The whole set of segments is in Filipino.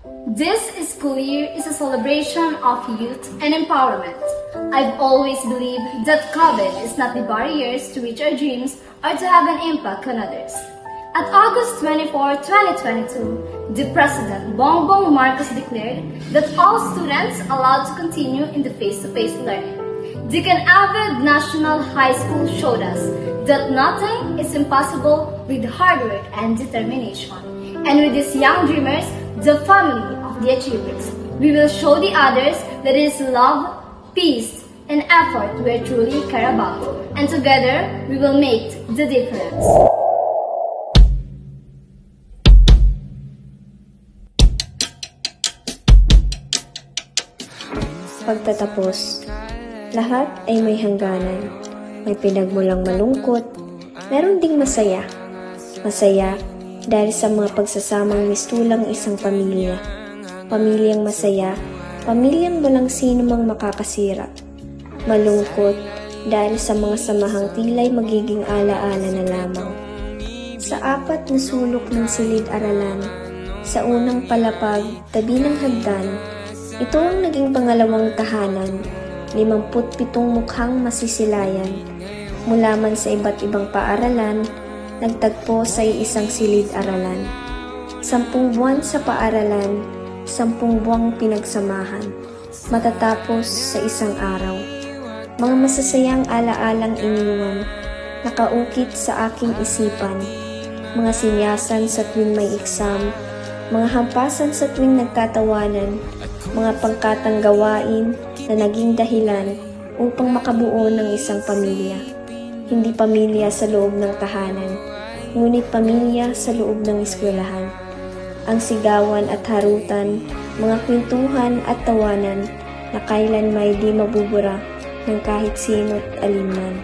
This school year is a celebration of youth and empowerment. I've always believed that COVID is not the barriers to reach our dreams or to have an impact on others. At August 24, 2022, the President Bongbong Marcos declared that all students allowed to continue in the face-to-face learning. Deakin Avid National High School showed us that nothing is impossible with hard work and determination. And with these young dreamers, the family of the achievers, we will show the others that it is love, peace, and effort we truly care about. And together, we will make the difference. Pagtatapos, lahat ay may hangganan. May pinagmulang malungkot, meron ding masaya. Masaya dahil sa mga pagsasamang mistulang isang pamilya. Pamilyang masaya, pamilyang walang sino mang makakasira. Malungkot dahil sa mga samahang tila'y magiging alaala na lamang. Sa apat na sulok ng silid-aralan, sa unang palapag, tabi ng hagdan, ito ang naging pangalawang tahanan, 57 mukhang masisilayan. Mula man sa iba't ibang paaralan, nagtagpo sa isang silid-aralan. 10 buwan sa paaralan, 10 buwang pinagsamahan, matatapos sa isang araw. Mga masasayang alaalang iniwan, nakaukit sa aking isipan. Mga sinyasan sa tuwing may exam, mga hampasan sa tuwing nagtatawanan, mga pangkatang gawain na naging dahilan upang makabuo ng isang pamilya. Hindi pamilya sa loob ng tahanan, ngunit pamilya sa loob ng eskwelahan. Ang sigawan at harutan, mga kwentuhan at tawanan na kailan may di mabubura ng kahit sino't alinman.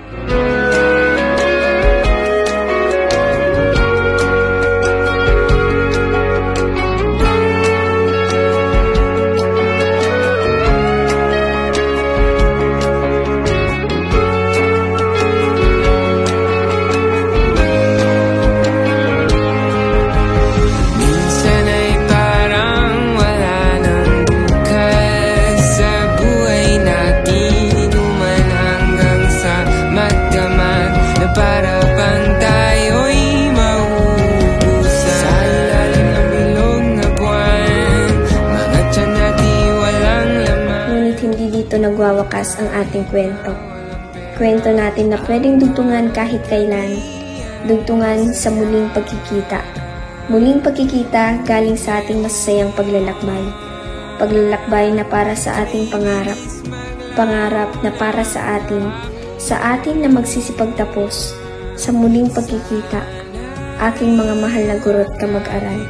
Nagwawakas ang ating kwento. Kwento natin na pwedeng dugtungan kahit kailan. Dugtungan sa muling pagkikita. Muling pagkikita galing sa ating masasayang paglalakbay. Paglalakbay na para sa ating pangarap. Pangarap na para sa atin na magsisipagtapos. Sa muling pagkikita, aking mga mahal na guro't kamag-aral.